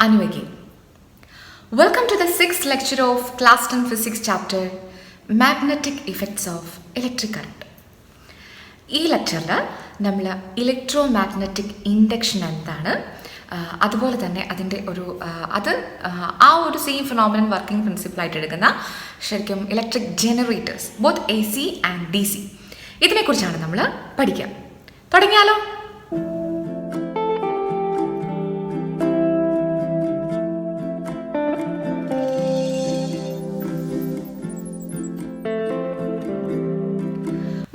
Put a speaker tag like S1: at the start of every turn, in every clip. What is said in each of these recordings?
S1: Anuvagi. Welcome to the 6th lecture of Class 10 Physics chapter Magnetic Effects of Electric Current. ഈ ലെക്ചറിൽ നമ്മൾ electromagnetic induction എന്താണ്, അതുപോലെ തന്നെ അതിൻ്റെ ആ ഒരു സെയിം ഫിനോമിനൻ വർക്കിംഗ് പ്രിൻസിപ്പിളായിട്ട് എടുക്കുന്ന ശരിക്കും electric generators both AC and DC ഇതിനെക്കുറിച്ചാണ് നമ്മൾ പഠിക്കുക. തുടങ്ങിയാലോ?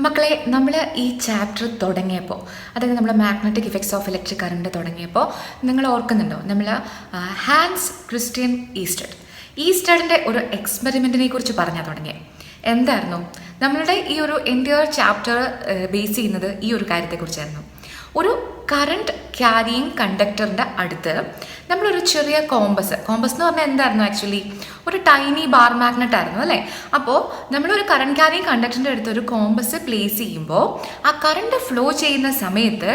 S1: മക്കളെ, നമ്മൾ ഈ ചാപ്റ്റർ തുടങ്ങിയപ്പോൾ, അതായത് നമ്മൾ magnetic effects of electric current തുടങ്ങിയപ്പോൾ നിങ്ങൾ ഓർക്കുന്നുണ്ടോ, നമ്മൾ ഹാൻസ് ക്രിസ്ത്യൻ ഈസ്റ്റഡിൻ്റെ ഒരു എക്സ്പെരിമെൻറ്റിനെ കുറിച്ച് പറഞ്ഞാൽ തുടങ്ങിയത് എന്തായിരുന്നു? നമ്മളുടെ ഈ ഒരു എൻ്റയർ ചാപ്റ്റർ ബേസ് ചെയ്യുന്നത് ഈ ഒരു കാര്യത്തെക്കുറിച്ചായിരുന്നു. ഒരു കറണ്ട് ക്യാരിയിങ് കണ്ടക്ടറിൻ്റെ അടുത്ത് നമ്മളൊരു ചെറിയ കോമ്പസ് എന്ന് പറഞ്ഞാൽ എന്തായിരുന്നു? ആക്ച്വലി ഒരു ടൈനി ബാർ മാഗ്നറ്റ് ആയിരുന്നു അല്ലേ? അപ്പോൾ നമ്മളൊരു കറണ്ട് ക്യാരിയിങ് കണ്ടക്ടറിൻ്റെ അടുത്ത് ഒരു കോമ്പസ് പ്ലേസ് ചെയ്യുമ്പോൾ ആ കറണ്ട് ഫ്ലോ ചെയ്യുന്ന സമയത്ത്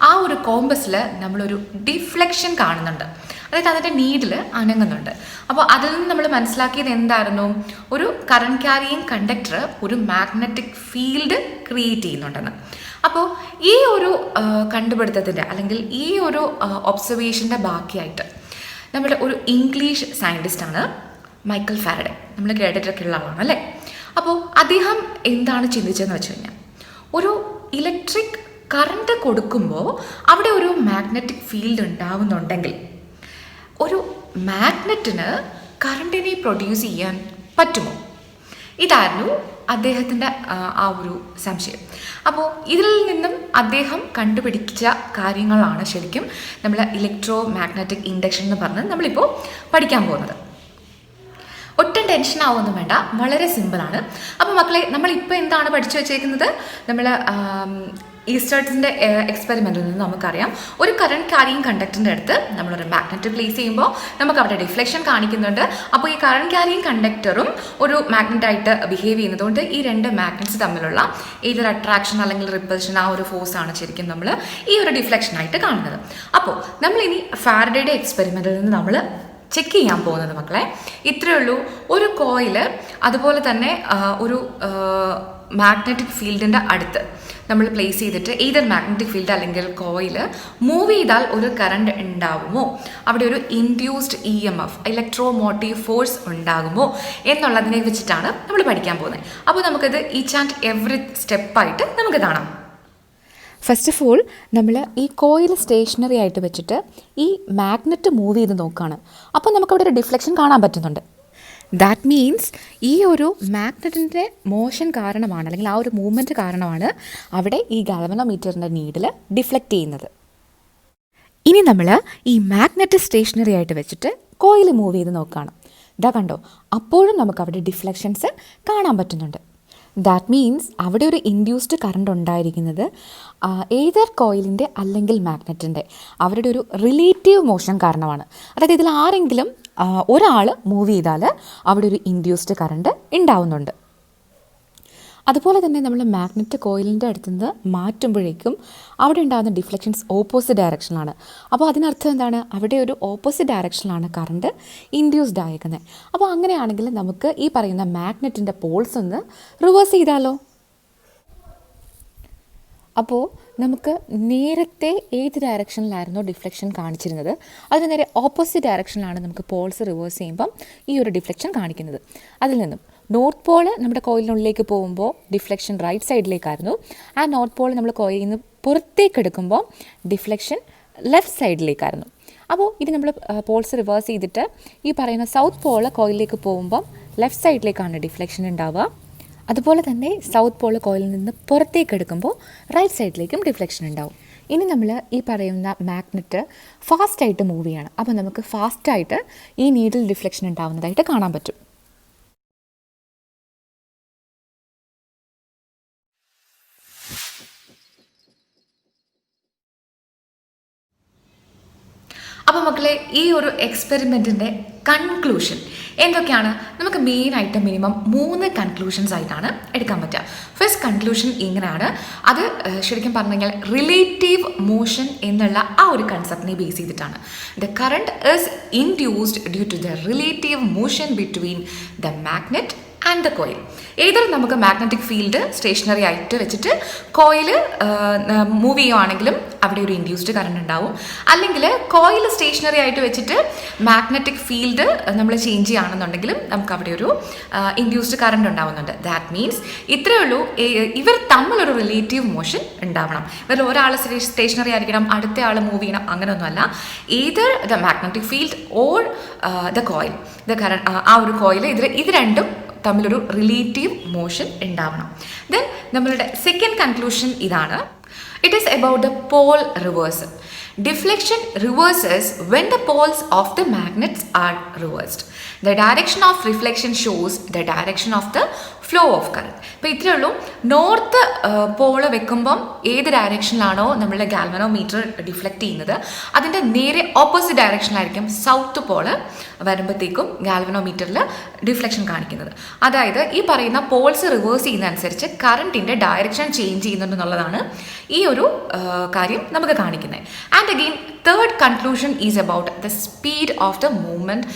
S1: ആ ഒരു കോമ്പസിൽ നമ്മളൊരു ഡിഫ്ലക്ഷൻ കാണുന്നുണ്ട്, അതായത് അതിൻ്റെ നീഡിൽ അനങ്ങുന്നുണ്ട്. അപ്പോൾ അതിൽ നിന്ന് നമ്മൾ മനസ്സിലാക്കിയത് എന്തായിരുന്നു? ഒരു കറണ്ട് ക്യാരിയിങ് കണ്ടക്ടർ ഒരു മാഗ്നറ്റിക് ഫീൽഡ് ക്രിയേറ്റ് ചെയ്യുന്നുണ്ടെന്ന്. അപ്പോൾ ഈ ഒരു കണ്ടുപിടുത്തത്തിൻ്റെ അല്ലെങ്കിൽ ഈ ഒരു ഒബ്സർവേഷൻ്റെ ബാക്കിയായിട്ട് നമ്മുടെ ഒരു ഇംഗ്ലീഷ് സയൻറ്റിസ്റ്റാണ് മൈക്കൽ ഫാരഡേ. നമ്മൾ കേട്ടിട്ടൊക്കെ ഉള്ള ആളാണ് അല്ലേ? അപ്പോൾ അദ്ദേഹം എന്താണ് ചിന്തിച്ചതെന്ന് വെച്ച് കഴിഞ്ഞാൽ, ഒരു ഇലക്ട്രിക് കറണ്ട് കൊടുക്കുമ്പോൾ അവിടെ ഒരു മാഗ്നറ്റിക് ഫീൽഡ് ഉണ്ടാവുന്നുണ്ടെങ്കിൽ ഒരു മാഗ്നറ്റിന് കറണ്ടിനെ പ്രൊഡ്യൂസ് ചെയ്യാൻ പറ്റുമോ? ഇതായിരുന്നു അദ്ദേഹത്തിൻ്റെ ആ ഒരു സംശയം. അപ്പോൾ ഇതിൽ നിന്നും അദ്ദേഹം കണ്ടുപിടിച്ച കാര്യങ്ങളാണ് ശരിക്കും നമ്മൾ ഇലക്ട്രോ മാഗ്നറ്റിക് ഇൻഡക്ഷൻ എന്ന് പറഞ്ഞ് നമ്മളിപ്പോൾ പഠിക്കാൻ പോകുന്നത്. ഒട്ടും ടെൻഷൻ ആവുമൊന്നും വേണ്ട, വളരെ സിമ്പിളാണ്. അപ്പോൾ മക്കളെ, നമ്മളിപ്പോൾ എന്താണ് പഠിച്ചു വെച്ചേക്കുന്നത്? നമ്മൾ ഈസ്റ്റേർസിൻ്റെ എക്സ്പെരിമെൻറ്റിൽ നിന്ന് നമുക്കറിയാം, ഒരു കറണ്ട് ക്യാരിയിങ് കണ്ടക്ടറിൻ്റെ അടുത്ത് നമ്മളൊരു മാഗ്നറ്റ് പ്ലേസ് ചെയ്യുമ്പോൾ നമുക്ക് അവിടെ ഡിഫ്ലക്ഷൻ കാണിക്കുന്നുണ്ട്. അപ്പോൾ ഈ കറണ്ട് ക്യാരിയിങ് കണ്ടക്ടറും ഒരു മാഗ്നറ്റായിട്ട് ബിഹേവ് ചെയ്യുന്നതുകൊണ്ട് ഈ രണ്ട് മാഗ്നറ്റ്സ് തമ്മിലുള്ള ഏതൊരു അട്രാക്ഷൻ അല്ലെങ്കിൽ റിപ്പൽഷൻ, ആ ഒരു ഫോഴ്സാണ് ശരിക്കും നമ്മൾ ഈ ഒരു ഡിഫ്ലക്ഷനായിട്ട് കാണുന്നത്. അപ്പോൾ നമ്മളിനി ഫാരഡേയുടെ എക്സ്പെരിമെൻറ്റിൽ നിന്ന് നമ്മൾ ചെക്ക് ചെയ്യാൻ പോകുന്നത് മക്കളെ ഇത്രയേ ഉള്ളൂ. ഒരു കോയില് അതുപോലെ തന്നെ ഒരു മാഗ്നറ്റിക് ഫീൽഡിൻ്റെ അടുത്ത് നമ്മൾ പ്ലേസ് ചെയ്തിട്ട് ഏതൊരു മാഗ്നറ്റിക് ഫീൽഡ് അല്ലെങ്കിൽ കോയിൽ മൂവ് ചെയ്താൽ ഒരു കറണ്ട് ഉണ്ടാകുമോ, അവിടെ ഒരു ഇൻഡ്യൂസ്ഡ് EMF ഇലക്ട്രോമോട്ടീവ് ഫോഴ്സ് ഉണ്ടാകുമോ എന്നുള്ളതിനെ വെച്ചിട്ടാണ് നമ്മൾ പഠിക്കാൻ പോകുന്നത്. അപ്പോൾ നമുക്കത് ഈച്ച് ആൻഡ് എവറി സ്റ്റെപ്പായിട്ട് നമുക്ക് കാണാം. ഫസ്റ്റ് ഓഫ് ഓൾ നമ്മൾ ഈ കോയിൽ സ്റ്റേഷനറി ആയിട്ട് വെച്ചിട്ട് ഈ മാഗ്നറ്റ് മൂവ് ചെയ്ത് നോക്കുകയാണ്. അപ്പോൾ നമുക്കവിടെ ഒരു ഡിഫ്ലക്ഷൻ കാണാൻ പറ്റുന്നുണ്ട്. ദാറ്റ് മീൻസ് ഈ ഒരു മാഗ്നറ്റിൻ്റെ മോഷൻ കാരണമാണ്, അല്ലെങ്കിൽ ആ ഒരു മൂവ്മെൻറ്റ് കാരണമാണ് അവിടെ ഈ ഗാൽവനോമീറ്ററിൻ്റെ നീഡിൽ ഡിഫ്ലക്റ്റ് ചെയ്യുന്നത്. ഇനി നമ്മൾ ഈ മാഗ്നറ്റ് സ്റ്റേഷനറി ആയിട്ട് വെച്ചിട്ട് കോയിൽ മൂവ് ചെയ്ത് നോക്കുകയാണ്. ഇതാ കണ്ടോ, അപ്പോഴും നമുക്ക് അവിടെ ഡിഫ്ലക്ഷൻസ് കാണാൻ പറ്റുന്നുണ്ട്. ദാറ്റ് മീൻസ് അവിടെ ഒരു ഇൻഡ്യൂസ്ഡ് കറണ്ട് ഉണ്ടായിരിക്കുന്നത് ഏതർ കോയിലിൻ്റെ അല്ലെങ്കിൽ മാഗ്നറ്റിൻ്റെ അവരുടെ ഒരു റിലേറ്റീവ് മോഷൻ കാരണമാണ്. അതായത് ഇതിൽ ആരെങ്കിലും ഒരാൾ മൂവ് ചെയ്താൽ അവിടെ ഒരു ഇൻഡ്യൂസ്ഡ് കറണ്ട് ഉണ്ടാവുന്നുണ്ട്. അതുപോലെ തന്നെ നമ്മൾ മാഗ്നറ്റ് കോയിലിൻ്റെ അടുത്തുനിന്ന് മാറ്റുമ്പോഴേക്കും അവിടെ ഉണ്ടാകുന്ന ഡിഫ്ലക്ഷൻസ് ഓപ്പോസിറ്റ് ഡയറക്ഷനിലാണ്. അപ്പോൾ അതിനർത്ഥം എന്താണ്? അവിടെ ഒരു ഓപ്പോസിറ്റ് ഡയറക്ഷനിലാണ് കറണ്ട് ഇൻഡ്യൂസ്ഡ് ആയിരിക്കുന്നത്. അപ്പോൾ അങ്ങനെയാണെങ്കിൽ നമുക്ക് ഈ പറയുന്ന മാഗ്നറ്റിൻ്റെ പോൾസ് ഒന്ന് റിവേഴ്സ് ചെയ്താലോ? അപ്പോൾ നമുക്ക് നേരത്തെ ഏത് ഡയറക്ഷനിലായിരുന്നോ ഡിഫ്ലക്ഷൻ കാണിച്ചിരുന്നത് അതിന് നേരെ ഓപ്പോസിറ്റ് ഡയറക്ഷനിലാണ് നമുക്ക് പോൾസ് റിവേഴ്സ് ചെയ്യുമ്പം ഈ ഒരു ഡിഫ്ലക്ഷൻ കാണിക്കുന്നത്. അതിൽ നിന്നും നോർത്ത് പോള് നമ്മുടെ കോയിലിനുള്ളിലേക്ക് പോകുമ്പോൾ ഡിഫ്ലക്ഷൻ റൈറ്റ് സൈഡിലേക്കായിരുന്നു. ആ നോർത്ത് പോൾ നമ്മൾ കോയിലിൽ നിന്ന് പുറത്തേക്ക് എടുക്കുമ്പോൾ ഡിഫ്ലക്ഷൻ ലെഫ്റ്റ് സൈഡിലേക്കായിരുന്നു. അപ്പോൾ ഇത് നമ്മൾ പോൾസ് റിവേഴ്സ് ചെയ്തിട്ട് ഈ പറയുന്ന സൗത്ത് പോള് കോയിലിലേക്ക് പോകുമ്പോൾ ലെഫ്റ്റ് സൈഡിലേക്കാണ് ഡിഫ്ലക്ഷൻ ഉണ്ടാവുക. അതുപോലെ തന്നെ സൗത്ത് പോള് കോയിലിൽ നിന്ന് പുറത്തേക്ക് എടുക്കുമ്പോൾ റൈറ്റ് സൈഡിലേക്കും ഡിഫ്ലക്ഷൻ ഉണ്ടാവും. ഇനി നമ്മൾ ഈ പറയുന്ന മാഗ്നറ്റ് ഫാസ്റ്റായിട്ട് മൂവ് ചെയ്യണം. അപ്പോൾ നമുക്ക് ഫാസ്റ്റായിട്ട് ഈ നീഡിൽ ഡിഫ്ലക്ഷൻ ഉണ്ടാവുന്നതായിട്ട് കാണാൻ പറ്റും. അപ്പോൾ മക്കളെ, ഈ ഒരു എക്സ്പെരിമെൻറ്റിൻ്റെ കൺക്ലൂഷൻ എന്തൊക്കെയാണ്? നമുക്ക് മെയിനായിട്ട് മിനിമം 3 കൺക്ലൂഷൻസ് ആയിട്ടാണ് എടുക്കാൻ പറ്റുക. ഫസ്റ്റ് കൺക്ലൂഷൻ ഇങ്ങനെയാണ്. അത് ശരിക്കും പറഞ്ഞു കഴിഞ്ഞാൽ റിലേറ്റീവ് മോഷൻ എന്നുള്ള ആ ഒരു കൺസെപ്റ്റിനെ ബേസ് ചെയ്തിട്ടാണ്. The current is induced due to the relative motion between the magnet and the coil. ഏതൊരു നമുക്ക് മാഗ്നറ്റിക് ഫീൽഡ് സ്റ്റേഷനറി ആയിട്ട് വെച്ചിട്ട് കോയിൽ മൂവ് ചെയ്യുവാണെങ്കിലും അവിടെ ഒരു ഇൻഡ്യൂസ്ഡ് കറണ്ട് ഉണ്ടാവും. അല്ലെങ്കിൽ കോയിൽ സ്റ്റേഷനറി ആയിട്ട് വെച്ചിട്ട് മാഗ്നറ്റിക് ഫീൽഡ് നമ്മൾ ചേഞ്ച് ചെയ്യുകയാണെന്നുണ്ടെങ്കിലും നമുക്ക് അവിടെ ഒരു ഇൻഡ്യൂസ്ഡ് കറണ്ട് ഉണ്ടാവുന്നുണ്ട്. ദാറ്റ് മീൻസ് ഇത്രയേ ഉള്ളൂ, ഇവർ തമ്മിലൊരു റിലേറ്റീവ് മോഷൻ ഉണ്ടാവണം. ഇവരിൽ ഒരാൾ സ്റ്റേഷനറി ആയിരിക്കണം, അടുത്ത ആൾ മൂവ് ചെയ്യണം, അങ്ങനെയൊന്നുമല്ല. either the magnetic field or the coil, the current, ആ ഒരു കോയിൽ, ഇത് രണ്ടും തമ്മിലൊരു റിലേറ്റീവ് മോഷൻ ഉണ്ടാവണം. ദെൻ നമ്മളുടെ സെക്കൻഡ് കൺക്ലൂഷൻ ഇതാണ്. It is about the pole reversal. Deflection reverses when the poles of the magnets are reversed. The direction of reflection shows the direction of the flow of current. ഇപ്പോൾ ഇത്രയേ ഉള്ളൂ. North Paul വെക്കുമ്പം ഏത് ഡയറക്ഷനിലാണോ നമ്മളുടെ galvanometer deflect ചെയ്യുന്നത് അതിൻ്റെ നേരെ opposite ഡയറക്ഷനിലായിരിക്കും south Paul വരുമ്പോഴത്തേക്കും ഗാൽവനോമീറ്ററിൽ ഡിഫ്ലക്ഷൻ കാണിക്കുന്നത്. അതായത് ഈ പറയുന്ന പോൾസ് റിവേഴ്സ് ചെയ്യുന്നതനുസരിച്ച് കറണ്ടിൻ്റെ ഡയറക്ഷൻ ചേഞ്ച് ചെയ്യുന്നുണ്ടെന്നുള്ളതാണ് ഈ ഒരു കാര്യം നമുക്ക് കാണിക്കുന്നത്. And again third conclusion is about the speed of the movement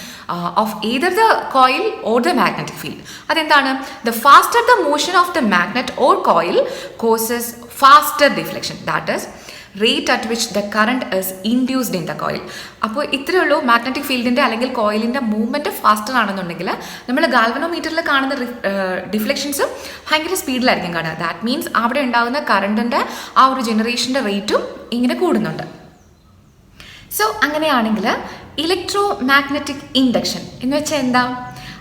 S1: of either the coil or the magnetic field. അതെന്താണ്? The faster the motion of the magnet or coil causes faster deflection. That is rate at which the current is induced in the coil. അപ്പോൾ ഇത്രയേ ഉള്ളൂ. Magnetic ഫീൽഡിൻ്റെ അല്ലെങ്കിൽ കോയിലിൻ്റെ movement faster ആണെന്നുണ്ടെങ്കിൽ നമ്മൾ ഗാൽവനോമീറ്ററിൽ കാണുന്ന deflections ഭയങ്കര സ്പീഡിലായിരിക്കും കാണുക. ദാറ്റ് മീൻസ് അവിടെ ഉണ്ടാകുന്ന കറണ്ടിൻ്റെ ആ ഒരു ജനറേഷൻ്റെ റേറ്റും ഇങ്ങനെ കൂടുന്നുണ്ട്. സോ അങ്ങനെയാണെങ്കിൽ ഇലക്ട്രോ മാഗ്നറ്റിക് ഇൻഡക്ഷൻ എന്ന് വെച്ചാൽ എന്താ?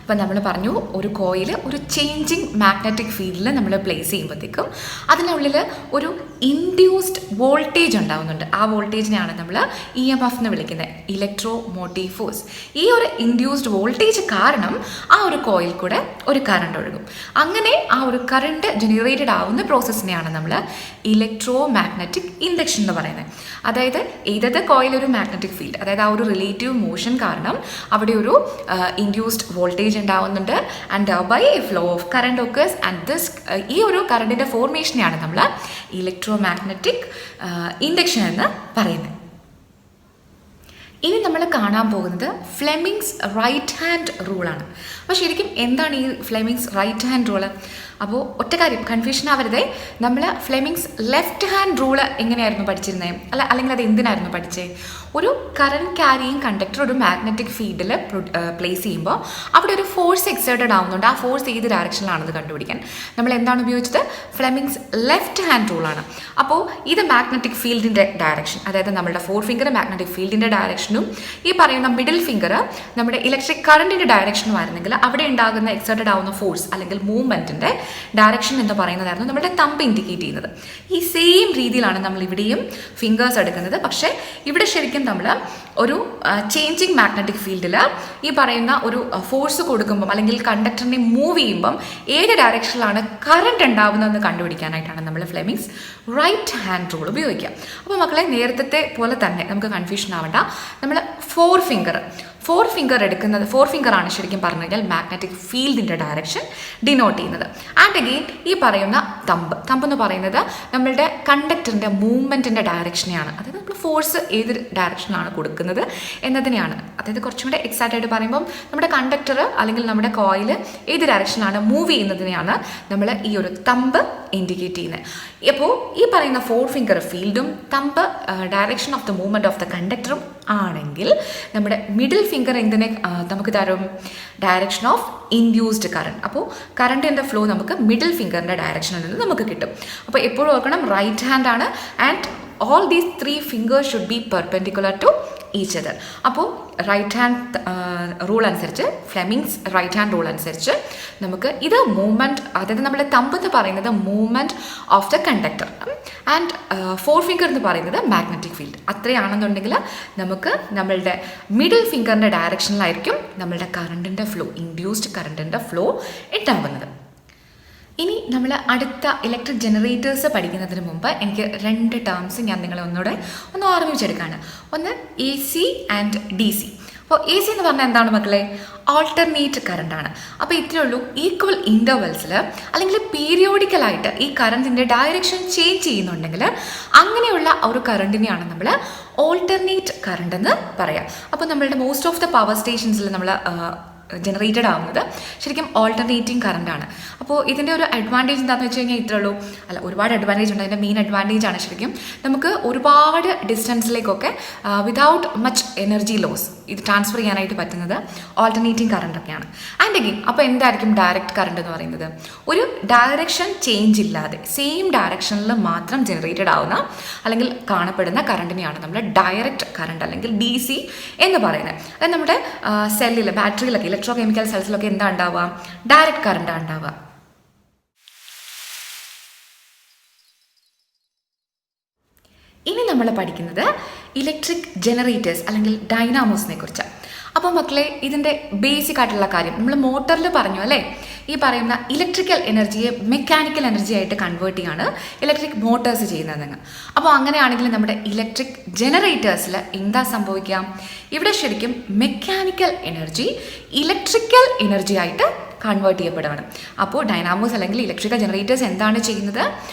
S1: അപ്പം നമ്മൾ പറഞ്ഞു, ഒരു കോയിൽ ഒരു ചേഞ്ചിങ് മാഗ്നറ്റിക് ഫീൽഡിൽ നമ്മൾ പ്ലേസ് ചെയ്യുമ്പോഴത്തേക്കും അതിനുള്ളിൽ ഒരു ഇൻഡ്യൂസ്ഡ് വോൾട്ടേജ് ഉണ്ടാകുന്നുണ്ട്. ആ വോൾട്ടേജിനെയാണ് നമ്മൾ EMF എന്ന് വിളിക്കുന്നത്, ഇലക്ട്രോ മോട്ടീവ് ഫോഴ്സ്. ഈ ഒരു ഇൻഡ്യൂസ്ഡ് വോൾട്ടേജ് കാരണം ആ ഒരു കോയിൽ കൂടെ ഒരു കറണ്ട് ഒഴുകും. അങ്ങനെ ആ ഒരു കറണ്ട് ജനറേറ്റഡ് ആവുന്ന പ്രോസസ്സിനെയാണ് നമ്മൾ ഇലക്ട്രോ മാഗ്നറ്റിക് ഇൻഡക്ഷൻ എന്ന് പറയുന്നത്. അതായത് ഏതത് കോയിൽ ഒരു മാഗ്നറ്റിക് ഫീൽഡ്, അതായത് ആ ഒരു റിലേറ്റീവ് മോഷൻ കാരണം അവിടെ ഒരു ഇൻഡ്യൂസ്ഡ് വോൾട്ടേജ് ഉണ്ടാവുന്നുണ്ട്. And by a flow of current occurs. And this ഈ ഒരു കറണ്ടിൻ്റെ ഫോർമേഷനെയാണ് നമ്മൾ ഇലക്ട്രോ മാഗ്നറ്റിക് ഇൻഡക്ഷൻ എന്ന് പറയുന്നത്. ഇനി നമ്മൾ കാണാൻ പോകുന്നത് ഫ്ലെമിങ്സ് റൈറ്റ് ഹാൻഡ് റൂളാണ്. അപ്പോൾ ശരിക്കും എന്താണ് ഈ ഫ്ലെമിങ്സ് റൈറ്റ് ഹാൻഡ് റൂള്? അപ്പോൾ ഒറ്റ കാര്യം കൺഫ്യൂഷൻ ആവരുതേ, നമ്മൾ ഫ്ലെമിങ്സ് ലെഫ്റ്റ് ഹാൻഡ് റൂള് എങ്ങനെയായിരുന്നു പഠിച്ചിരുന്നത്? അല്ലെങ്കിൽ അത് എന്തിനായിരുന്നു പഠിച്ചത്? ഒരു കറണ്ട് ക്യാരിയിങ് കണ്ടക്ടർ ഒരു മാഗ്നറ്റിക് ഫീൽഡിൽ പ്ലേസ് ചെയ്യുമ്പോൾ അവിടെ ഒരു ഫോഴ്സ് എക്സേർട്ടഡ് ആവുന്നുണ്ട്. ആ ഫോഴ്സ് ഏത് ഡയറക്ഷനിലാണെന്ന് കണ്ടുപിടിക്കാൻ നമ്മൾ എന്താണ് ഉപയോഗിച്ചത്? ഫ്ലെമിങ്സ് ലെഫ്റ്റ് ഹാൻഡ് റൂളാണ്. അപ്പോൾ ഇത് മാഗ്നറ്റിക് ഫീൽഡിൻ്റെ ഡയറക്ഷൻ, അതായത് നമ്മുടെ 4 ഫിംഗർ മാഗ്നറ്റിക് ഫീൽഡിൻ്റെ ഡയറക്ഷനും ഈ പറയുന്ന മിഡിൽ ഫിംഗർ നമ്മുടെ ഇലക്ട്രിക് കറണ്ടിൻ്റെ ഡയറക്ഷനും ആയിരുന്നെങ്കിൽ അവിടെ ഉണ്ടാകുന്ന എക്സേർട്ടഡ് ആവുന്ന ഫോഴ്സ് അല്ലെങ്കിൽ മൂവ്മെൻറ്റിൻ്റെ ഡയറക്ഷൻ എന്ന് പറയുന്നതായിരുന്നു നമ്മുടെ തമ്പ് ഇൻഡിക്കേറ്റ് ചെയ്യുന്നത്. ഈ സെയിം രീതിയിലാണ് നമ്മൾ ഇവിടെയും ഫിംഗേഴ്സ് എടുക്കുന്നത്. പക്ഷേ ഇവിടെ ശരിക്കും നമ്മൾ ഒരു ചേഞ്ചിങ് മാഗ്നറ്റിക് ഫീൽഡിൽ ഈ പറയുന്ന ഒരു ഫോഴ്സ് കൊടുക്കുമ്പം അല്ലെങ്കിൽ കണ്ടക്ടറിനെ മൂവ് ചെയ്യുമ്പം ഏത് ഡയറക്ഷനിലാണ് കറണ്ട് ഉണ്ടാവുന്നതെന്ന് കണ്ടുപിടിക്കാനായിട്ടാണ് നമ്മൾ ഫ്ലെമിങ്സ് റൈറ്റ് ഹാൻഡ് റൂൾ ഉപയോഗിക്കുക. അപ്പോൾ മക്കളെ, നേരത്തെ പോലെ തന്നെ നമുക്ക് കൺഫ്യൂഷൻ ആവണ്ട. നമ്മൾ 4 ഫിംഗർ എടുക്കുന്നത്, 4 ഫിംഗറാണ് ശരിക്കും പറഞ്ഞു കഴിഞ്ഞാൽ മാഗ്നറ്റിക് ഫീൽഡിൻ്റെ ഡയറക്ഷൻ ഡിനോട്ട് ചെയ്യുന്നത്. ആൻഡ് അഗെയിൻ ഈ പറയുന്ന തമ്പ് എന്ന് പറയുന്നത് നമ്മളുടെ കണ്ടക്ടറിൻ്റെ മൂവ്മെൻറ്റിൻ്റെ ഡയറക്ഷനെയാണ്. അതായത് നമ്മൾ ഫോഴ്സ് ഏത് ഡയറക്ഷനിലാണ് കൊടുക്കുന്നത് എന്നതിനെയാണ്. അതായത് കുറച്ചും കൂടെ എക്സാക്റ്റ് ആയിട്ട് പറയുമ്പം നമ്മുടെ കണ്ടക്ടർ അല്ലെങ്കിൽ നമ്മുടെ കോയിൽ ഏത് ഡയറക്ഷനിലാണ് മൂവ് ചെയ്യുന്നതിനെയാണ് നമ്മൾ ഈ ഒരു തമ്പ് ഇൻഡിക്കേറ്റ് ചെയ്യുന്നത്. അപ്പോൾ ഈ പറയുന്ന 4 ഫിംഗർ ഫീൽഡും thumb direction of the movement of the കണ്ടക്ടറും ആണെങ്കിൽ നമ്മുടെ മിഡിൽ ഫിംഗർ എന്തിനെ നമുക്ക് തരും? Direction of induced current. അപ്പോൾ കറണ്ടിൻ്റെ ഫ്ലോ നമുക്ക് മിഡിൽ ഫിംഗറിൻ്റെ ഡയറക്ഷനിൽ നിന്ന് നമുക്ക് കിട്ടും. അപ്പോൾ എപ്പോഴും ഓർക്കണം, റൈറ്റ് ഹാൻഡ് ആണ്. And all these 3 fingers should be perpendicular to each other. അപ്പോൾ റൈറ്റ് ഹാൻഡ് റൂൾ അനുസരിച്ച്, ഫ്ലെമിങ്സ് റൈറ്റ് ഹാൻഡ് റൂൾ അനുസരിച്ച് നമുക്ക് ഇത് മൂവ്മെൻറ്റ്, അതായത് നമ്മുടെ തമ്പ് എന്ന് പറയുന്നത് movement of the conductor and 4 finger എന്ന് പറയുന്നത് മാഗ്നറ്റിക് ഫീൽഡ്. അത്രയാണെന്നുണ്ടെങ്കിൽ നമുക്ക് നമ്മളുടെ മിഡിൽ ഫിംഗറിൻ്റെ ഡയറക്ഷനിലായിരിക്കും നമ്മളുടെ കറണ്ടിൻ്റെ ഫ്ലോ, ഇൻഡ്യൂസ്ഡ് കറണ്ടിൻ്റെ ഫ്ലോ ഉണ്ടാവുന്നത്. ഇനി നമ്മൾ അടുത്ത ഇലക്ട്രിക് ജനറേറ്റേഴ്സ് പഠിക്കുന്നതിന് മുമ്പ് എനിക്ക് 2 ടേംസ് ഞാൻ നിങ്ങളെ ഒന്ന് ഓർമ്മിച്ചെടുക്കുകയാണ്. ഒന്ന് A C and D C. അപ്പോൾ എ സി എന്ന് പറഞ്ഞാൽ എന്താണ് മക്കളെ? ഓൾട്ടർനേറ്റ് കറണ്ടാണ്. അപ്പോൾ ഇത്രയേ ഉള്ളൂ, ഈക്വൽ ഇൻ്റർവെൽസിൽ അല്ലെങ്കിൽ പീരിയോഡിക്കലായിട്ട് ഈ കറണ്ടിൻ്റെ ഡയറക്ഷൻ ചേഞ്ച് ചെയ്യുന്നുണ്ടെങ്കിൽ അങ്ങനെയുള്ള ഒരു കറണ്ടിനെയാണ് നമ്മൾ ഓൾട്ടർനേറ്റ് കറണ്ട് എന്ന് പറയാം. അപ്പോൾ നമ്മളുടെ മോസ്റ്റ് ഓഫ് ദ പവർ സ്റ്റേഷൻസിൽ നമ്മൾ ജനറേറ്റഡ് ആവുന്നത് ശരിക്കും ഓൾട്ടർനേറ്റിംഗ് കറണ്ടാണ്. അപ്പോൾ ഇതിൻ്റെ ഒരു അഡ്വാൻറ്റേജ് എന്താണെന്ന് വെച്ച് കഴിഞ്ഞാൽ ഇത്രേ ഉള്ളൂ. അല്ല, ഒരുപാട് അഡ്വാൻറ്റേജ് ഉണ്ട്. അതിൻ്റെ മെയിൻ അഡ്വാൻറ്റേജ് ആണ് ശരിക്കും നമുക്ക് ഒരുപാട് ഡിസ്റ്റൻസിലേക്കൊക്കെ വിതൗട്ട് മച്ച് എനർജി ലോസ് ഇത് ട്രാൻസ്ഫർ ചെയ്യാനായിട്ട് പറ്റുന്നത് ഓൾട്ടർനേറ്റിംഗ് കറണ്ടൊക്കെയാണ്. ആൻഡ് അഗെയിൻ അപ്പോൾ എന്തായിരിക്കും ഡയറക്റ്റ് കറണ്ട് എന്ന് പറയുന്നത്? ഒരു ഡയറക്ഷൻ ചേഞ്ച് ഇല്ലാതെ സെയിം ഡയറക്ഷനിൽ മാത്രം ജനറേറ്റഡ് ആവുന്ന അല്ലെങ്കിൽ കാണപ്പെടുന്ന കറണ്ടിനെയാണ് നമ്മൾ ഡയറക്റ്റ് കറണ്ട് അല്ലെങ്കിൽ ഡി സി എന്ന് പറയുന്നത്. അത് നമ്മുടെ സെല്ലിൽ, ബാറ്ററിയിലൊക്കെ, ഇലക്ട്രോ കെമിക്കൽ സെൽസിലൊക്കെ എന്താ ഉണ്ടാവുക? ഡയറക്റ്റ് കറണ്ടാണ് ഉണ്ടാവുക. ഇനി നമ്മൾ പഠിക്കുന്നത് ഇലക്ട്രിക് ജനറേറ്റേഴ്സ് അല്ലെങ്കിൽ ഡൈനാമോസിനെ കുറിച്ചാണ്. അപ്പോൾ മക്കളെ, ഇതിൻ്റെ ബേസിക് ആയിട്ടുള്ള കാര്യം നമ്മൾ മോട്ടറിൽ പറഞ്ഞു അല്ലേ, ഈ പറയുന്ന ഇലക്ട്രിക്കൽ എനർജിയെ മെക്കാനിക്കൽ എനർജി ആയിട്ട് കൺവേർട്ട് ചെയ്യാണ് ഇലക്ട്രിക് മോട്ടേഴ്സ് ചെയ്യുന്നതെന്ന്. അപ്പോൾ അങ്ങനെയാണെങ്കിൽ നമ്മുടെ ഇലക്ട്രിക് ജനറേറ്റേഴ്സിൽ എന്താ സംഭവിക്കുക? ഇവിടെ ശരിക്കും മെക്കാനിക്കൽ എനർജി ഇലക്ട്രിക്കൽ എനർജി ആയിട്ട് കൺവേർട്ട് ചെയ്യപ്പെടുകയാണ്. അപ്പോൾ ഡൈനാമോസ് അല്ലെങ്കിൽ ഇലക്ട്രിക്കൽ ജനറേറ്റേഴ്സ് എന്താണ് ചെയ്യുന്നത്?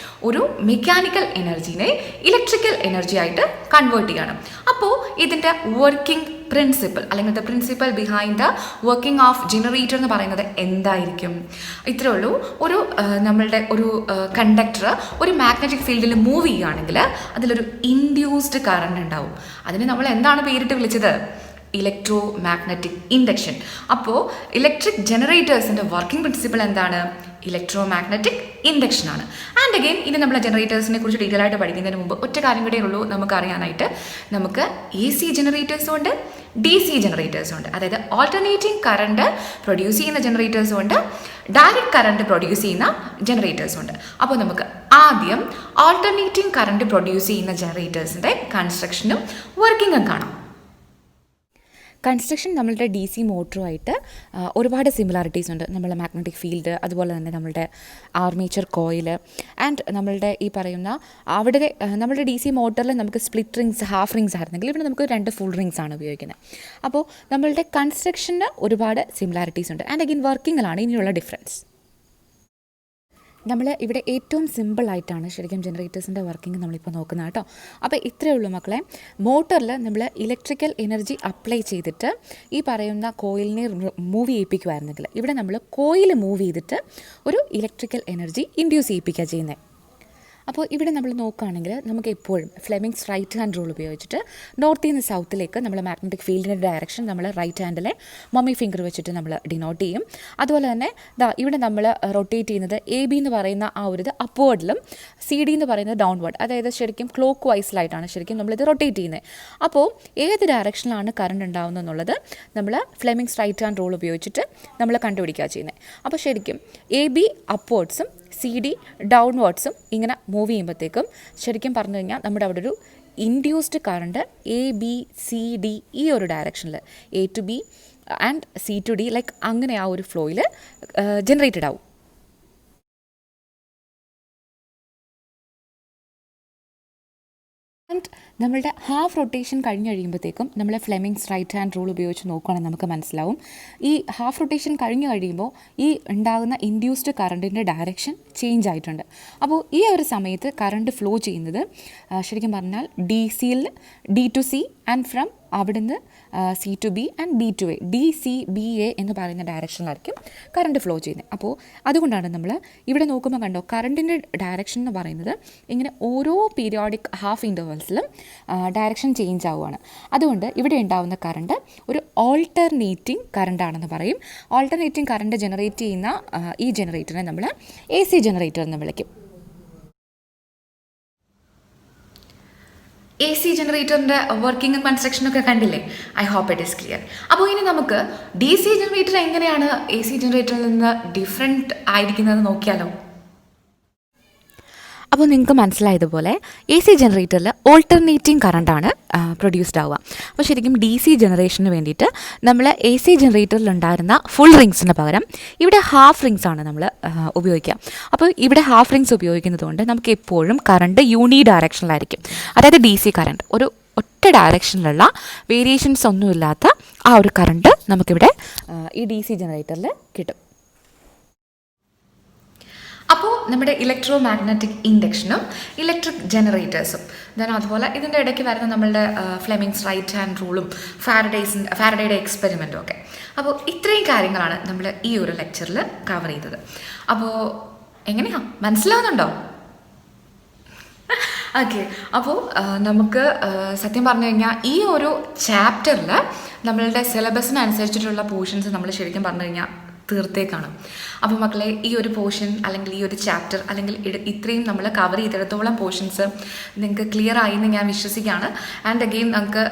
S1: ഒരു മെക്കാനിക്കൽ എനർജീനെ ഇലക്ട്രിക്കൽ എനർജി ആയിട്ട് കൺവേർട്ട് ചെയ്യണം. അപ്പോൾ ഇതിൻ്റെ വർക്കിംഗ് പ്രിൻസിപ്പിൾ അല്ലെങ്കിൽ the principal behind the working of generator എന്ന് പറയുന്നത് എന്തായിരിക്കും? ഇത്രേ ഉള്ളൂ. നമ്മളുടെ ഒരു കണ്ടക്ടർ ഒരു മാഗ്നറ്റിക് ഫീൽഡിൽ മൂവ് ചെയ്യുകയാണെങ്കിൽ അതിലൊരു ഇൻഡ്യൂസ്ഡ് കറണ്ട് ഉണ്ടാവും. അതിന് നമ്മൾ എന്താണ് പേരിട്ട് വിളിച്ചത്? Electromagnetic induction. അപ്പോൾ ഇലക്ട്രിക് ജനറേറ്റേഴ്സിൻ്റെ വർക്കിംഗ് പ്രിൻസിപ്പിൾ എന്താണ്? ഇലക്ട്രോമാഗ്നറ്റിക് ഇൻഡക്ഷൻ ആണ്. ആൻഡ് അഗെയിൻ ഇനി നമ്മൾ ജനറേറ്റേഴ്സിനെ കുറിച്ച് ഡീറ്റെയിൽ ആയിട്ട് പഠിക്കുന്നതിന് മുമ്പ് ഒറ്റ കാര്യം കൂടെ ഉള്ളൂ നമുക്ക് അറിയാനായിട്ട്. നമുക്ക് എ സി ജനറേറ്റേഴ്സും ഉണ്ട്, ഡി സി ജനറേറ്റേഴ്സും ഉണ്ട്. അതായത് ഓൾട്ടർനേറ്റിംഗ് കറണ്ട് പ്രൊഡ്യൂസ് ചെയ്യുന്ന ജനറേറ്റേഴ്സും ഉണ്ട്, ഡയറക്റ്റ് കറണ്ട് പ്രൊഡ്യൂസ് ചെയ്യുന്ന ജനറേറ്റേഴ്സും ഉണ്ട്. അപ്പോൾ നമുക്ക് ആദ്യം ഓൾട്ടർനേറ്റിംഗ് കറണ്ട് പ്രൊഡ്യൂസ് ചെയ്യുന്ന ജനറേറ്റേഴ്സിൻ്റെ കൺസ്ട്രക്ഷനും വർക്കിങ്ങും കാണാം. കൺസ്ട്രക്ഷൻ നമ്മളുടെ ഡി സി മോട്ടറുമായിട്ട് ഒരുപാട് സിമിലാരിറ്റീസ് ഉണ്ട്. നമ്മളുടെ മാഗ്നറ്റിക് ഫീൽഡ്, അതുപോലെ തന്നെ നമ്മളുടെ ആർമേച്ചർ കോയിൽ ആൻഡ് നമ്മളുടെ ഈ പറയുന്ന അവിടെ നമ്മളുടെ ഡി സി മോട്ടറിൽ നമുക്ക് സ്പ്ലിറ്റ് റിങ്സ്, ഹാഫ് റിങ്സ് ആയിരുന്നെങ്കിൽ ഇവിടെ നമുക്ക് 2 ഫുൾ റിങ്സ് ആണ് ഉപയോഗിക്കുന്നത്. അപ്പോൾ നമ്മളുടെ കൺസ്ട്രക്ഷന് ഒരുപാട് സിമിലാരിറ്റീസ് ഉണ്ട്. ആൻഡ് അഗെയിൻ വർക്കിങ്ങിലാണ് ഇനിയുള്ള ഡിഫറൻസ്. നമ്മൾ ഇവിടെ ഏറ്റവും സിമ്പിളായിട്ടാണ് ശരിക്കും ജനറേറ്റേഴ്സിൻ്റെ വർക്കിംഗ് നമ്മളിപ്പോൾ നോക്കുന്നത് കേട്ടോ. അപ്പോൾ ഇത്രയേ ഉള്ളൂ മക്കളെ. മോട്ടറിൽ നമ്മൾ ഇലക്ട്രിക്കൽ എനർജി അപ്ലൈ ചെയ്തിട്ട് ഈ പറയുന്ന കോയിലിനെ മൂവ് ചെയ്യിപ്പിക്കുമായിരുന്നെങ്കിൽ ഇവിടെ നമ്മൾ കോയിൽ മൂവ് ചെയ്തിട്ട് ഒരു ഇലക്ട്രിക്കൽ എനർജി ഇൻഡ്യൂസ് ചെയ്യിപ്പിക്കുക ചെയ്യുന്നത്. അപ്പോൾ ഇവിടെ നമ്മൾ നോക്കുകയാണെങ്കിൽ നമുക്ക് എപ്പോഴും ഫ്ലെമിങ്സ് റൈറ്റ് ഹാൻഡ് റൂൾ ഉപയോഗിച്ചിട്ട് നോർത്തിൽ നിന്ന് സൗത്തിലേക്ക് നമ്മൾ മാഗ്നറ്റിക് ഫീൽഡിൻ്റെ ഡയറക്ഷൻ നമ്മൾ റൈറ്റ് ഹാൻഡിലെ മമ്മി ഫിംഗർ വെച്ചിട്ട് നമ്മൾ ഡിനോട്ട് ചെയ്യും. അതുപോലെ തന്നെ ഇവിടെ നമ്മൾ റൊട്ടേറ്റ് ചെയ്യുന്നത് എ ബി എന്ന് പറയുന്ന ആ ഒരു ഇത് അപ്വേർഡിലും സി ഡി എന്ന് പറയുന്നത് ഡൗൺവേർഡ്, അതായത് ശരിക്കും ക്ലോക്ക് വൈസിലായിട്ടാണ് ശരിക്കും നമ്മളിത് റൊട്ടേറ്റ് ചെയ്യുന്നത്. അപ്പോൾ ഏത് ഡയറക്ഷനിലാണ് കറണ്ട് ഉണ്ടാകുന്നത് എന്നുള്ളത് നമ്മൾ ഫ്ലെമിങ്സ് റൈറ്റ് ഹാൻഡ് റൂൾ ഉപയോഗിച്ചിട്ട് നമ്മൾ കണ്ടുപിടിക്കുക ചെയ്യുന്നത്. അപ്പോൾ ശരിക്കും എ ബി അപ്വേർഡ്സും സി ഡി ഡൗൺവേർഡ്സും ഇങ്ങനെ മൂവ് ചെയ്യുമ്പോഴത്തേക്കും ശരിക്കും പറഞ്ഞു കഴിഞ്ഞാൽ നമ്മുടെ അവിടെ ഒരു induced current A B C D ഈ ഒരു ഡയറക്ഷനിൽ A to B and C to D like അങ്ങനെ ആ ഒരു ഫ്ലോയിൽ ജനറേറ്റഡ് ആവും. ആൻഡ് നമ്മളുടെ ഹാഫ് റൊട്ടേഷൻ കഴിഞ്ഞ് കഴിയുമ്പോഴത്തേക്കും നമ്മൾ ഫ്ലെമിങ്സ് റൈറ്റ് ഹാൻഡ് റൂൾ ഉപയോഗിച്ച് നോക്കുകയാണെങ്കിൽ നമുക്ക് മനസ്സിലാവും ഈ ഹാഫ് റൊട്ടേഷൻ കഴിഞ്ഞ് കഴിയുമ്പോൾ ഈ ഉണ്ടാകുന്ന ഇൻഡ്യൂസ്ഡ് കറണ്ടിൻ്റെ ഡയറക്ഷൻ ചേഞ്ച് ആയിട്ടുണ്ട്. അപ്പോൾ ഈ ഒരു സമയത്ത് കറണ്ട് ഫ്ലോ ചെയ്യുന്നത് ശരിക്കും പറഞ്ഞാൽ ഡി സിയിൽ D to C and from അവിടുന്ന് C to B and B to A, D C B A എന്ന് പറയുന്ന ഡയറക്ഷനിലായിരിക്കും കറണ്ട് ഫ്ലോ ചെയ്യുന്നത്. അപ്പോൾ അതുകൊണ്ടാണ് നമ്മൾ ഇവിടെ നോക്കുമ്പോൾ കണ്ടോ കറണ്ടിൻ്റെ ഡയറക്ഷൻ എന്ന് പറയുന്നത് ഇങ്ങനെ ഓരോ പീരിയോഡിക് ഹാഫ് ഇൻ്റർവെൽസിലും ഡയറക്ഷൻ ചേഞ്ച് ആവുകയാണ്. അതുകൊണ്ട് ഇവിടെ ഉണ്ടാകുന്ന കറണ്ട് ഒരു ഓൾട്ടർനേറ്റിംഗ് കറണ്ടാണെന്ന് പറയും. ഓൾട്ടർനേറ്റിംഗ് കറണ്ട് ജനറേറ്റ് ചെയ്യുന്ന ഈ ജനറേറ്ററിനെ നമ്മൾ എ സി ജനറേറ്റർ എന്ന് വിളിക്കും. എ സി ജനറേറ്ററിൻ്റെ വർക്കിംഗും കൺസ്ട്രക്ഷനൊക്കെ കണ്ടില്ലേ? I hope it is clear. അപ്പോൾ ഇനി നമുക്ക് ഡി സി ജനറേറ്റർ എങ്ങനെയാണ് എ സി ജനറേറ്ററിൽ നിന്ന് ഡിഫറെൻറ്റ് ആയിരിക്കുന്നത് നോക്കിയാലോ? അപ്പോൾ നിങ്ങൾക്ക് മനസ്സിലായതുപോലെ എ സി ജനറേറ്ററിൽ ഓൾട്ടർനേറ്റിംഗ് കറണ്ടാണ് പ്രൊഡ്യൂസ്ഡ് ആവുക. അപ്പോൾ ശരിക്കും ഡി സി ജനറേഷന് വേണ്ടിയിട്ട് നമ്മൾ എ സി ജനറേറ്ററിലുണ്ടായിരുന്ന ഫുൾ റിങ്സിന് പകരം ഇവിടെ ഹാഫ് റിങ്സ് ആണ് നമ്മൾ ഉപയോഗിക്കുക. അപ്പോൾ ഇവിടെ ഹാഫ് റിങ്സ് ഉപയോഗിക്കുന്നത് കൊണ്ട് നമുക്ക് എപ്പോഴും കറണ്ട് യൂണി ഡയറക്ഷനിലായിരിക്കും. അതായത് ഡി സി കറണ്ട് ഒരു ഒറ്റ ഡയറക്ഷനിലുള്ള വേരിയേഷൻസ് ഒന്നുമില്ലാത്ത ആ ഒരു കറണ്ട് നമുക്കിവിടെ ഈ ഡി സി ജനറേറ്ററിൽ കിട്ടും. അപ്പോൾ നമ്മുടെ ഇലക്ട്രോ മാഗ്നറ്റിക് ഇൻഡക്ഷനും ഇലക്ട്രിക് ജനറേറ്റേഴ്സും ദെൻ അതുപോലെ ഇതിൻ്റെ ഇടയ്ക്ക് വരുന്ന നമ്മളുടെ ഫ്ലെമിങ്സ് റൈറ്റ് ഹാൻഡ് റൂളും ഫാരഡേയുടെ എക്സ്പെരിമെൻറ്റും ഒക്കെ. അപ്പോൾ ഇത്രയും കാര്യങ്ങളാണ് നമ്മൾ ഈ ഒരു ലെക്ചറിൽ കവർ ചെയ്തത്. അപ്പോൾ എങ്ങനെയാണ് മനസ്സിലാവുന്നുണ്ടോ? ഓക്കെ. അപ്പോൾ നമുക്ക് സത്യം പറഞ്ഞു കഴിഞ്ഞാൽ ഈ ഒരു ചാപ്റ്ററിൽ നമ്മളുടെ സിലബസിനനുസരിച്ചിട്ടുള്ള പോർഷൻസ് നമ്മൾ ശരിക്കും പറഞ്ഞു കഴിഞ്ഞാൽ തീർത്തേക്കാണ്. അപ്പോൾ മക്കളെ, ഈ ഒരു പോർഷൻ അല്ലെങ്കിൽ ഈ ഒരു ചാപ്റ്റർ അല്ലെങ്കിൽ ഇത്രയും നമ്മൾ കവർ ചെയ്തിടത്തോളം പോർഷൻസ് നിങ്ങൾക്ക് ക്ലിയർ ആയി എന്ന് ഞാൻ വിശ്വസിക്കുകയാണ്. ആൻഡ് അഗെയിൻ നമുക്ക്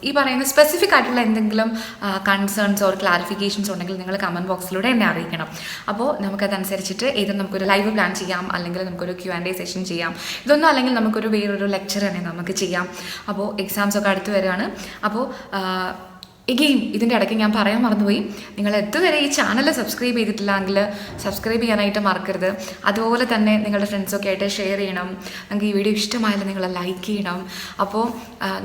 S1: ഈ പറയുന്ന സ്പെസിഫിക് ആയിട്ടുള്ള എന്തെങ്കിലും കൺസേൺസ് ഓർ ക്ലാരിഫിക്കേഷൻസ് ഉണ്ടെങ്കിൽ നിങ്ങൾ കമൻറ്റ് ബോക്സിലൂടെ എന്നെ അറിയിക്കണം. അപ്പോൾ നമുക്കതനുസരിച്ചിട്ട് ഏത് നമുക്കൊരു ലൈവ് പ്ലാൻ ചെയ്യാം, അല്ലെങ്കിൽ നമുക്കൊരു Q&A സെഷൻ ചെയ്യാം. ഇതൊന്നും അല്ലെങ്കിൽ നമുക്കൊരു വേറൊരു ലെക്ചർ തന്നെ നമുക്ക് ചെയ്യാം. അപ്പോൾ എക്സാംസൊക്കെ അടുത്ത് വരികയാണ്. അപ്പോൾ എഗെയിൻ ഇതിൻ്റെ ഇടയ്ക്ക് ഞാൻ പറയാൻ മറന്നുപോയി, നിങ്ങൾ ഇതുവരെ ഈ ചാനൽ സബ്സ്ക്രൈബ് ചെയ്തിട്ടില്ലെങ്കിൽ സബ്സ്ക്രൈബ് ചെയ്യാനായിട്ട് മറക്കരുത്. അതുപോലെ തന്നെ നിങ്ങളുടെ ഫ്രണ്ട്സൊക്കെ ആയിട്ട് ഷെയർ ചെയ്യണം. നിങ്ങൾക്ക് ഈ വീഡിയോ ഇഷ്ടമായാലും നിങ്ങൾ ലൈക്ക് ചെയ്യണം. അപ്പോൾ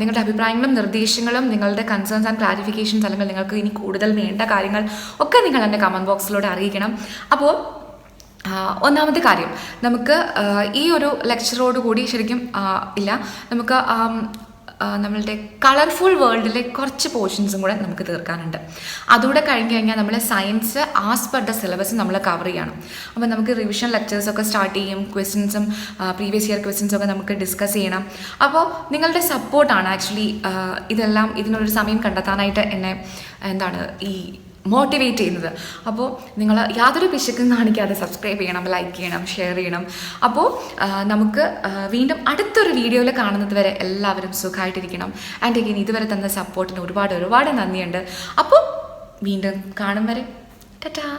S1: നിങ്ങളുടെ അഭിപ്രായങ്ങളും നിർദ്ദേശങ്ങളും നിങ്ങളുടെ കൺസേൺസ് ആൻഡ് ക്ലാരിഫിക്കേഷൻസ് അല്ലെങ്കിൽ നിങ്ങൾക്ക് ഇനി കൂടുതൽ വേണ്ട കാര്യങ്ങൾ ഒക്കെ നിങ്ങൾ എൻ്റെ കമൻറ്റ് ബോക്സിലൂടെ അറിയിക്കണം. അപ്പോൾ ഒന്നാമത്തെ കാര്യം, നമുക്ക് ഈ ഒരു ലെക്ചറോട് കൂടി ശരിക്കും നമുക്ക് നമ്മളുടെ കളർഫുൾ വേൾഡിലെ കുറച്ച് പോർഷൻസും കൂടെ നമുക്ക് തീർക്കാനുണ്ട്. അതുകൂടെ കഴിഞ്ഞ് കഴിഞ്ഞാൽ നമ്മൾ science as per the syllabus നമ്മൾ കവർ ചെയ്യണം. അപ്പോൾ നമുക്ക് റിവിഷൻ ലെക്ചേഴ്സൊക്കെ സ്റ്റാർട്ട് ചെയ്യും, ക്വസ്റ്റ്യൻസും പ്രീവിയസ് ഇയർ ക്വസ്റ്റ്യൻസൊക്കെ നമുക്ക് ഡിസ്കസ് ചെയ്യണം. അപ്പോൾ നിങ്ങളുടെ സപ്പോർട്ടാണ് ആക്ച്വലി ഇതെല്ലാം ഇതിനൊരു സമയം കണ്ടെത്താനായിട്ട് എന്നെ ഈ മോട്ടിവേറ്റ് ചെയ്യുന്നത്. അപ്പോൾ നിങ്ങൾ യാതൊരു പിശക്കും കാണിക്കാതെ സബ്സ്ക്രൈബ് ചെയ്യണം, ലൈക്ക് ചെയ്യണം, ഷെയർ ചെയ്യണം. അപ്പോൾ നമുക്ക് വീണ്ടും അടുത്തൊരു വീഡിയോയിൽ കാണുന്നത് വരെ എല്ലാവരും സുഖമായിട്ടിരിക്കണം. ആൻഡ് അഗെയിൻ ഇതുവരെ തന്ന സപ്പോർട്ടിന് ഒരുപാട് ഒരുപാട് നന്ദിയുണ്ട്. അപ്പോൾ വീണ്ടും കാണും വരെ ടാറ്റാ.